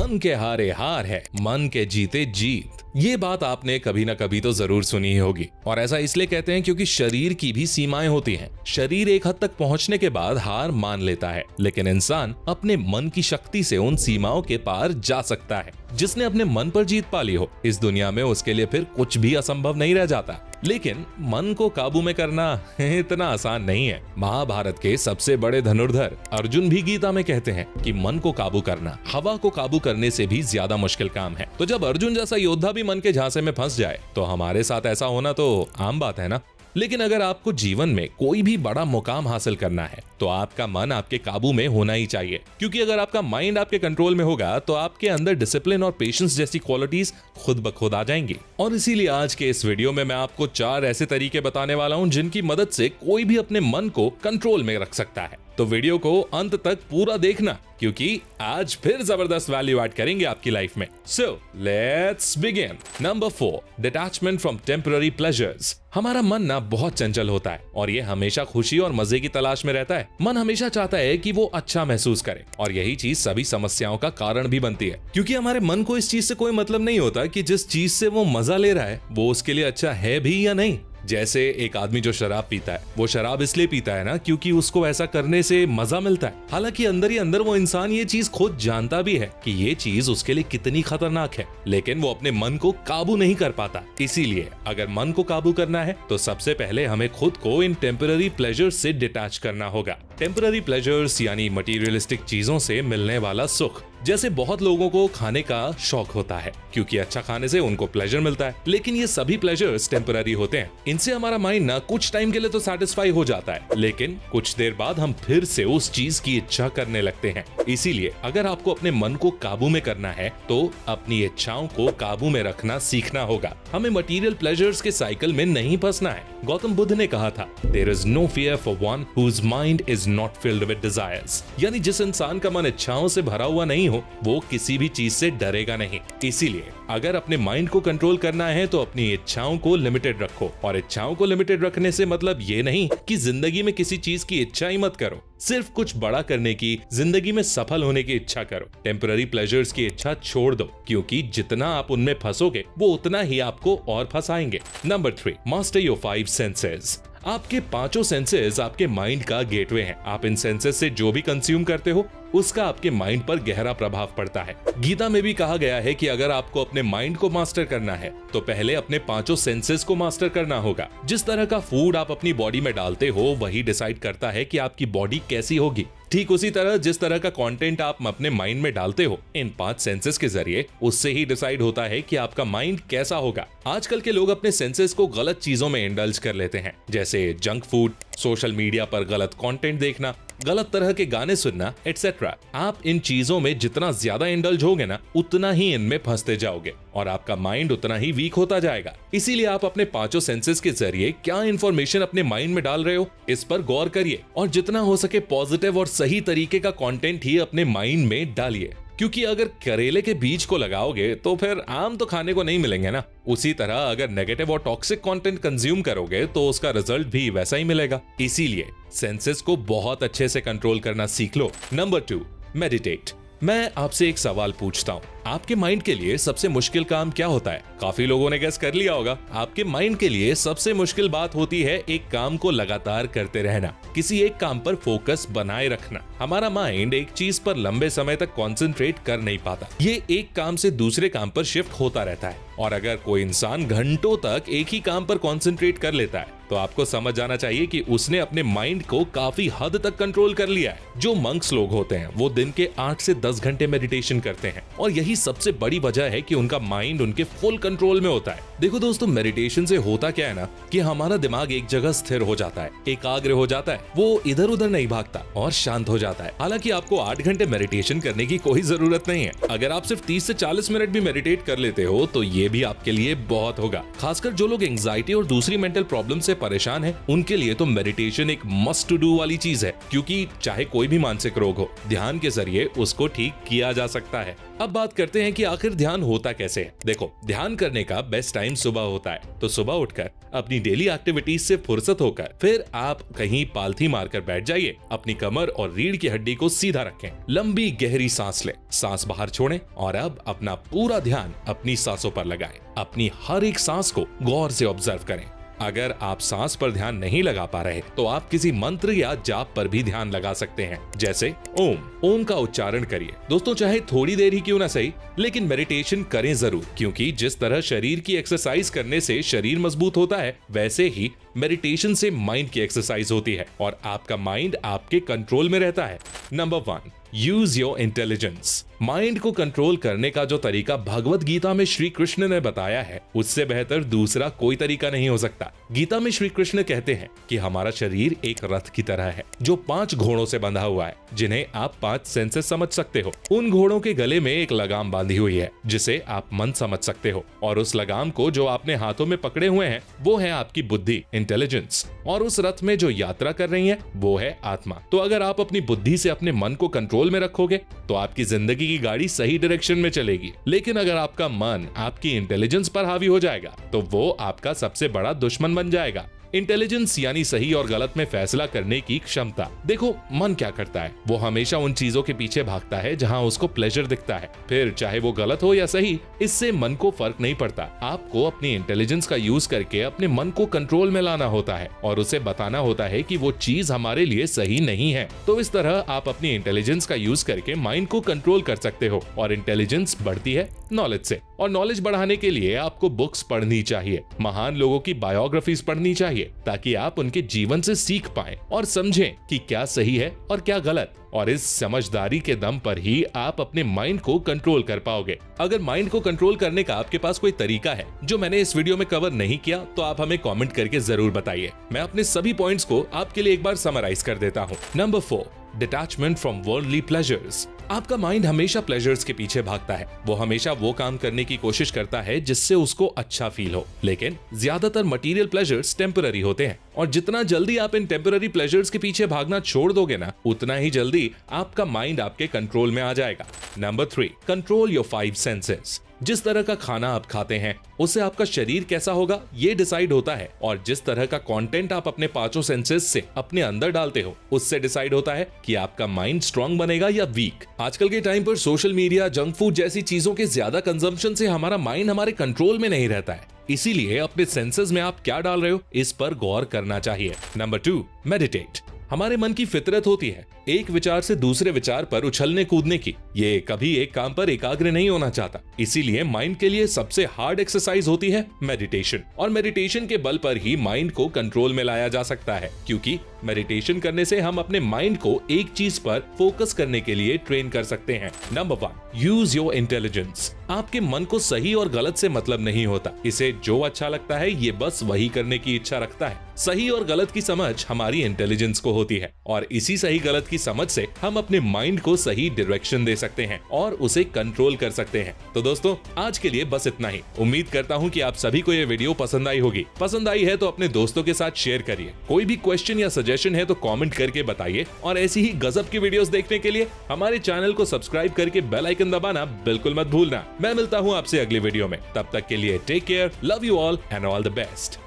मन के हारे हार है, मन के जीते जीत। ये बात आपने कभी ना कभी तो जरूर सुनी ही होगी, और ऐसा इसलिए कहते हैं क्योंकि शरीर की भी सीमाएं होती हैं। शरीर एक हद तक पहुंचने के बाद हार मान लेता है, लेकिन इंसान अपने मन की शक्ति से उन सीमाओं के पार जा सकता है। जिसने अपने मन पर जीत पा ली हो, इस दुनिया में उसके लिए फिर कुछ भी असंभव नहीं रह जाता। लेकिन मन को काबू में करना इतना आसान नहीं है। महाभारत के सबसे बड़े धनुर्धर अर्जुन भी गीता में कहते हैं कि मन को काबू करना हवा को काबू करने से भी ज्यादा मुश्किल काम है। तो जब अर्जुन जैसा योद्धा भी मन के झांसे में फंस जाए, तो हमारे साथ ऐसा होना तो आम बात है ना। लेकिन अगर आपको जीवन में कोई भी बड़ा मुकाम हासिल करना है, तो आपका मन आपके काबू में होना ही चाहिए। क्योंकि अगर आपका माइंड आपके कंट्रोल में होगा, तो आपके अंदर डिसिप्लिन और पेशेंस जैसी क्वालिटीज खुद ब खुद आ जाएंगी। और इसीलिए आज के इस वीडियो में मैं आपको 4 ऐसे तरीके बताने वाला हूं, जिनकी मदद से कोई भी अपने मन को कंट्रोल में रख सकता है। तो वीडियो को अंत तक पूरा देखना, क्योंकि आज फिर जबरदस्त वैल्यू ऐड करेंगे आपकी लाइफ में। So let's begin. Number 4, detachment from temporary pleasures. हमारा मन ना बहुत चंचल होता है, और ये हमेशा खुशी और मजे की तलाश में रहता है। मन हमेशा चाहता है कि वो अच्छा महसूस करे, और यही चीज सभी समस्याओं का कारण भी बनती है। क्योंकि हमारे मन को इस चीज से कोई मतलब नहीं होता कि जिस चीज से वो मजा ले रहा है वो उसके लिए अच्छा है भी या नहीं। जैसे एक आदमी जो शराब पीता है, वो शराब इसलिए पीता है ना क्योंकि उसको ऐसा करने से मजा मिलता है। हालांकि अंदर ही अंदर वो इंसान ये चीज खुद जानता भी है कि ये चीज उसके लिए कितनी खतरनाक है, लेकिन वो अपने मन को काबू नहीं कर पाता। इसीलिए अगर मन को काबू करना है, तो सबसे पहले हमें खुद को इन टेम्पररी प्लेजर्स से डिटैच करना होगा। टेम्पररी प्लेजर्स यानी मटीरियलिस्टिक चीजों से मिलने वाला सुख। जैसे बहुत लोगों को खाने का शौक होता है, क्योंकि अच्छा खाने से उनको प्लेजर मिलता है। लेकिन ये सभी प्लेजर्स टेम्पररी होते हैं। इनसे हमारा माइंड ना कुछ टाइम के लिए तो सेटिस्फाई हो जाता है, लेकिन कुछ देर बाद हम फिर से उस चीज की इच्छा करने लगते हैं। इसीलिए अगर आपको अपने मन को काबू में करना है, तो अपनी इच्छाओं को काबू में रखना सीखना होगा। हमें मटीरियल प्लेजर्स के साइकिल में नहीं फंसना है। गौतम बुद्ध ने कहा था, there is no fear for one whose mind is not filled with desires. यानी जिस इंसान का मन इच्छाओं से भरा हुआ नहीं हो, वो किसी भी चीज से डरेगा नहीं। इसीलिए अगर अपने माइंड को कंट्रोल करना है, तो अपनी इच्छाओं को लिमिटेड रखो। और इच्छाओं को लिमिटेड रखने से मतलब ये नहीं कि जिंदगी में किसी चीज की इच्छा ही मत करो। सिर्फ कुछ बड़ा करने की, जिंदगी में सफल होने की इच्छा करो। टेम्पररी प्लेजर्स की इच्छा छोड़ दो, क्योंकि जितना आप उनमें फंसोगे, वो उतना ही आपको और फंसाएंगे। Number 3, master your 5 senses. आपके 5 सेंसेस आपके माइंड का गेटवे हैं। आप इन सेंसेस से जो भी कंज्यूम करते हो, उसका आपके माइंड पर गहरा प्रभाव पड़ता है। गीता में भी कहा गया है कि अगर आपको अपने माइंड को मास्टर करना है, तो पहले अपने 5 सेंसेस को मास्टर करना होगा। जिस तरह का फूड आप अपनी बॉडी में डालते हो, वही डिसाइड करता है कि आपकी बॉडी कैसी होगी। ठीक उसी तरह जिस तरह का कंटेंट आप अपने माइंड में डालते हो, इन 5 सेंसेस के जरिए, उससे ही डिसाइड होता है कि आपका माइंड कैसा होगा। आजकल के लोग अपने सेंसेस को गलत चीजों में इंडल्ज कर लेते हैं, जैसे जंक फूड, सोशल मीडिया पर गलत कंटेंट देखना, गलत तरह के गाने सुनना, एटसेट्रा। आप इन चीजों में जितना ज्यादा इंडल्ज होगे ना, उतना ही इनमें फंसते जाओगे, और आपका माइंड उतना ही वीक होता जाएगा। इसीलिए आप अपने 5 सेंसेस के जरिए क्या इंफॉर्मेशन अपने माइंड में डाल रहे हो, इस पर गौर करिए, और जितना हो सके पॉजिटिव और सही तरीके का कंटेंट ही अपने माइंड में डालिए। क्योंकि अगर करेले के बीज को लगाओगे, तो फिर आम तो खाने को नहीं मिलेंगे ना। उसी तरह अगर नेगेटिव और टॉक्सिक कंटेंट कंज्यूम करोगे, तो उसका रिजल्ट भी वैसा ही मिलेगा। इसीलिए सेंसेस को बहुत अच्छे से कंट्रोल करना सीख लो। Number 2, meditate. मैं आपसे एक सवाल पूछता हूँ, आपके माइंड के लिए सबसे मुश्किल काम क्या होता है? काफी लोगों ने गेस कर लिया होगा। आपके माइंड के लिए सबसे मुश्किल बात होती है एक काम को लगातार करते रहना, किसी एक काम पर फोकस बनाए रखना। हमारा माइंड एक चीज पर लंबे समय तक कंसंट्रेट कर नहीं पाता। ये एक काम से दूसरे काम पर शिफ्ट होता रहता है। और अगर कोई इंसान घंटों तक एक ही काम पर कंसंट्रेट कर लेता है, तो आपको समझ जाना चाहिए कि उसने अपने माइंड को काफी हद तक कंट्रोल कर लिया है। जो मंक्स लोग होते हैं, वो दिन के 8 से 10 घंटे मेडिटेशन करते हैं, और यही सबसे बड़ी वजह है कि उनका माइंड उनके फुल कंट्रोल में होता है। देखो दोस्तों, मेडिटेशन से होता क्या है ना, कि हमारा दिमाग एक जगह स्थिर हो जाता है, एकाग्र हो जाता है, वो इधर उधर नहीं भागता और शांत हो जाता है। हालांकि आपको 8 घंटे मेडिटेशन करने की कोई जरूरत नहीं है। अगर आप सिर्फ 30 से 40 मिनट भी मेडिटेट कर लेते हो, तो ये भी आपके लिए बहुत होगा। खासकर जो लोग एंजाइटी और दूसरी मेंटल प्रॉब्लम से परेशान हैं, उनके लिए तो मेडिटेशन एक मस्ट टू डू वाली चीज है। क्योंकि चाहे कोई भी मानसिक रोग हो, ध्यान के जरिए उसको ठीक किया जा सकता है। अब बात करते हैं कि आखिर ध्यान होता कैसे है। देखो, ध्यान करने का बेस्ट टाइम सुबह होता है, तो सुबह उठकर अपनी डेली एक्टिविटीज से फुर्सत होकर फिर आप कहीं पालथी मारकर बैठ जाइए। अपनी कमर और रीढ़ की हड्डी को सीधा रखें, लंबी गहरी सांस लें, सांस बाहर छोड़ें और अब अपना पूरा ध्यान अपनी सांसों पर लगाएं। अपनी हर एक सांस को गौर से ऑब्जर्व करें। अगर आप सांस पर ध्यान नहीं लगा पा रहे तो आप किसी मंत्र या जाप पर भी ध्यान लगा सकते हैं, जैसे ओम का उच्चारण करिए। दोस्तों, चाहे थोड़ी देर ही क्यों ना सही, लेकिन मेडिटेशन करें जरूर, क्योंकि जिस तरह शरीर की एक्सरसाइज करने से शरीर मजबूत होता है, वैसे ही मेडिटेशन से माइंड की एक्सरसाइज होती है और आपका माइंड आपके कंट्रोल में रहता है। Number 1, use your intelligence. Mind को कंट्रोल करने का जो तरीका भगवत गीता में श्री कृष्ण ने बताया है, उससे बेहतर दूसरा कोई तरीका नहीं हो सकता। गीता में श्री कृष्ण कहते हैं कि हमारा शरीर एक रथ की तरह है जो 5 घोड़ों से बंधा हुआ है, जिन्हें आप 5 सेंसेस समझ सकते हो। उन घोड़ों के गले में एक लगाम बांधी हुई है जिसे आप मन समझ सकते हो, और उस लगाम को जो आपने हाथों में पकड़े हुए हैं वो है आपकी बुद्धि, इंटेलिजेंस, और उस रथ में जो यात्रा कर रही है वो है आत्मा। तो अगर आप अपनी बुद्धि से अपने मन को कंट्रोल में रखोगे तो आपकी जिंदगी की गाड़ी सही डायरेक्शन में चलेगी। लेकिन अगर आपका मन आपकी इंटेलिजेंस पर हावी हो जाएगा तो वो आपका सबसे बड़ा दुश्मन बन जाएगा। इंटेलिजेंस यानी सही और गलत में फैसला करने की क्षमता। देखो, मन क्या करता है, वो हमेशा उन चीजों के पीछे भागता है जहां उसको प्लेजर दिखता है, फिर चाहे वो गलत हो या सही, इससे मन को फर्क नहीं पड़ता। आपको अपनी इंटेलिजेंस का यूज करके अपने मन को कंट्रोल में लाना होता है और उसे बताना होता है कि वो चीज हमारे लिए सही नहीं है। तो इस तरह आप अपनी इंटेलिजेंस का यूज करके माइंड को कंट्रोल कर सकते हो, और इंटेलिजेंस बढ़ती है नॉलेज से, और नॉलेज बढ़ाने के लिए आपको बुक्स पढ़नी चाहिए, महान लोगों की बायोग्राफीज पढ़नी चाहिए, ताकि आप उनके जीवन से सीख पाएं और समझें कि क्या सही है और क्या गलत। और इस समझदारी के दम पर ही आप अपने माइंड को कंट्रोल कर पाओगे। अगर माइंड को कंट्रोल करने का आपके पास कोई तरीका है जो मैंने इस वीडियो में कवर नहीं किया, तो आप हमें कमेंट करके जरूर बताइए। मैं अपने सभी पॉइंट्स को आपके लिए एक बार समराइज कर देता हूँ। Number 4, detachment from worldly pleasures. आपका माइंड हमेशा प्लेजर्स के पीछे भागता है। वो हमेशा वो काम करने की कोशिश करता है जिससे उसको अच्छा फील हो, लेकिन ज्यादातर मटेरियल प्लेजर्स टेम्पररी होते हैं, और जितना जल्दी आप इन टेम्पररी प्लेजर्स के पीछे भागना छोड़ दोगे ना, उतना ही जल्दी आपका माइंड आपके कंट्रोल में आ जाएगा। Number 3, control your 5 senses. जिस तरह का खाना आप खाते हैं उससे आपका शरीर कैसा होगा ये डिसाइड होता है, और जिस तरह का कंटेंट आप अपने 5 सेंसेस से अपने अंदर डालते हो उससे डिसाइड होता है कि आपका माइंड स्ट्रांग बनेगा या वीक। आजकल के टाइम पर सोशल मीडिया, जंक फूड जैसी चीजों के ज्यादा कंजम्पशन से हमारा माइंड हमारे कंट्रोल में नहीं रहता है, इसीलिए अपने सेंसेस में आप क्या डाल रहे हो इस पर गौर करना चाहिए। Number 2, meditate. हमारे मन की फितरत होती है एक विचार से दूसरे विचार पर उछलने कूदने की। ये कभी एक काम पर एकाग्र नहीं होना चाहता, इसीलिए माइंड के लिए सबसे हार्ड एक्सरसाइज होती है मेडिटेशन, और मेडिटेशन के बल पर ही माइंड को कंट्रोल में लाया जा सकता है, क्योंकि मेडिटेशन करने से हम अपने माइंड को एक चीज पर फोकस करने के लिए ट्रेन कर सकते हैं। Number 1, use your intelligence. आपके मन को सही और गलत से मतलब नहीं होता, इसे जो अच्छा लगता है ये बस वही करने की इच्छा रखता है। सही और गलत की समझ हमारी इंटेलिजेंस को होती है, और इसी सही गलत की समझ से हम अपने माइंड को सही डायरेक्शन दे सकते हैं और उसे कंट्रोल कर सकते हैं। तो दोस्तों, आज के लिए बस इतना ही। उम्मीद करता हूँ कि आप सभी को ये वीडियो पसंद आई होगी। पसंद आई है तो अपने दोस्तों के साथ शेयर करिए। कोई भी क्वेश्चन या सजेशन है तो कमेंट करके बताइए, और ऐसी ही गजब की वीडियोस देखने के लिए हमारे चैनल को सब्सक्राइब करके बेल आइकन दबाना बिल्कुल मत भूलना। मैं मिलता हूँ आपसे अगली वीडियो में, तब तक के लिए take care, love you all and all the best.